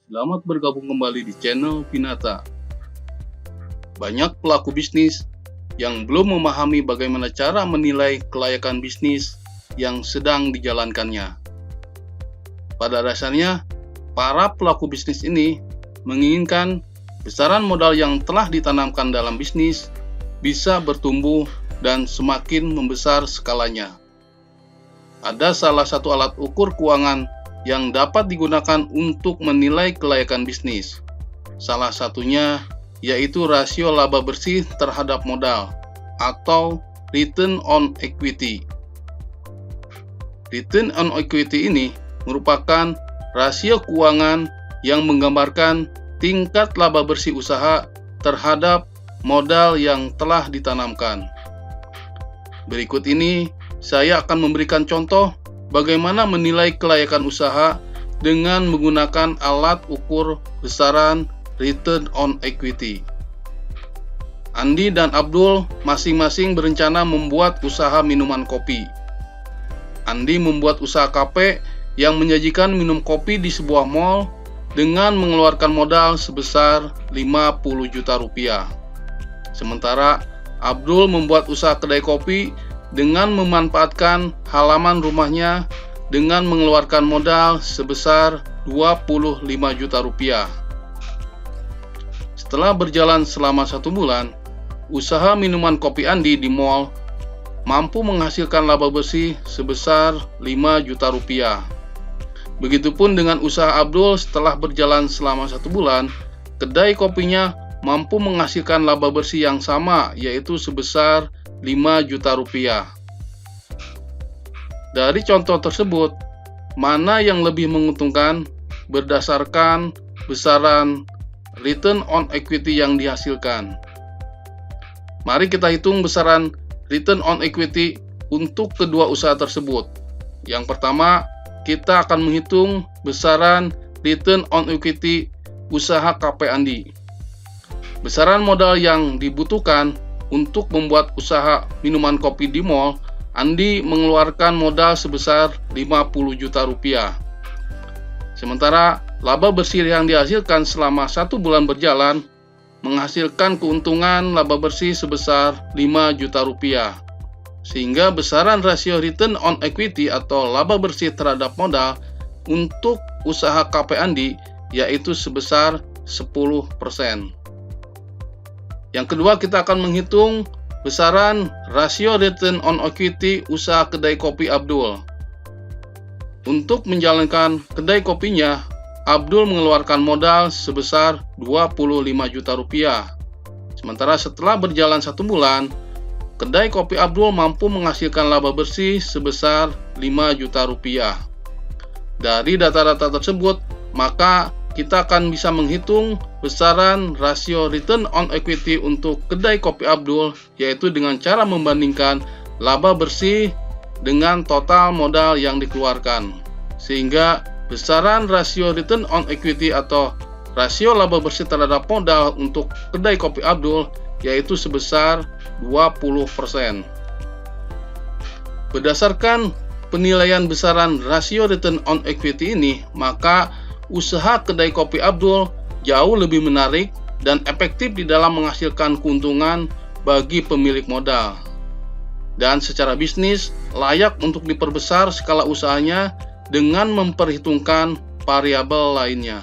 Selamat bergabung kembali di channel Pinata. Banyak pelaku bisnis yang belum memahami bagaimana cara menilai kelayakan bisnis yang sedang dijalankannya. Pada dasarnya, para pelaku bisnis ini menginginkan besaran modal yang telah ditanamkan dalam bisnis bisa bertumbuh dan semakin membesar skalanya. Ada salah satu alat ukur keuangan yang dapat digunakan untuk menilai kelayakan bisnis. Salah satunya yaitu rasio laba bersih terhadap modal atau return on equity. Return on equity ini merupakan rasio keuangan yang menggambarkan tingkat laba bersih usaha terhadap modal yang telah ditanamkan. Berikut ini saya akan memberikan contoh bagaimana menilai kelayakan usaha dengan menggunakan alat ukur besaran return on equity. Andi dan Abdul masing-masing berencana membuat usaha minuman kopi. Andi membuat usaha kafe yang menyajikan minum kopi di sebuah mall dengan mengeluarkan modal sebesar 50 juta rupiah. Sementara Abdul membuat usaha kedai kopi dengan memanfaatkan halaman rumahnya dengan mengeluarkan modal sebesar 25 juta rupiah. Setelah berjalan selama 1 bulan, usaha minuman kopi Andi di mall mampu menghasilkan laba bersih sebesar 5 juta rupiah. Begitupun dengan usaha Abdul setelah berjalan selama 1 bulan, kedai kopinya mampu menghasilkan laba bersih yang sama, yaitu sebesar 5 juta rupiah. Dari contoh tersebut, mana yang lebih menguntungkan berdasarkan besaran return on equity yang dihasilkan? Mari kita hitung besaran return on equity untuk kedua usaha tersebut. Yang pertama, kita akan menghitung besaran return on equity usaha kafe Andi. Besaran modal yang dibutuhkan untuk membuat usaha minuman kopi di mall, Andi mengeluarkan modal sebesar 50 juta rupiah. Sementara laba bersih yang dihasilkan selama 1 bulan berjalan menghasilkan keuntungan laba bersih sebesar 5 juta rupiah. Sehingga besaran rasio return on equity atau laba bersih terhadap modal untuk usaha kafe Andi yaitu sebesar 10%. Yang kedua, kita akan menghitung besaran rasio return on equity usaha kedai kopi Abdul. Untuk menjalankan kedai kopinya, Abdul mengeluarkan modal sebesar 25 juta rupiah. Sementara setelah berjalan 1 bulan, kedai kopi Abdul mampu menghasilkan laba bersih sebesar 5 juta rupiah. Dari data-data tersebut, maka kita akan bisa menghitung besaran rasio return on equity untuk kedai kopi Abdul, yaitu dengan cara membandingkan laba bersih dengan total modal yang dikeluarkan. Sehingga besaran rasio return on equity atau rasio laba bersih terhadap modal untuk kedai kopi Abdul yaitu sebesar 20%. Berdasarkan penilaian besaran rasio return on equity ini, maka usaha kedai kopi Abdul jauh lebih menarik dan efektif di dalam menghasilkan keuntungan bagi pemilik modal. Dan secara bisnis, layak untuk diperbesar skala usahanya dengan memperhitungkan variabel lainnya.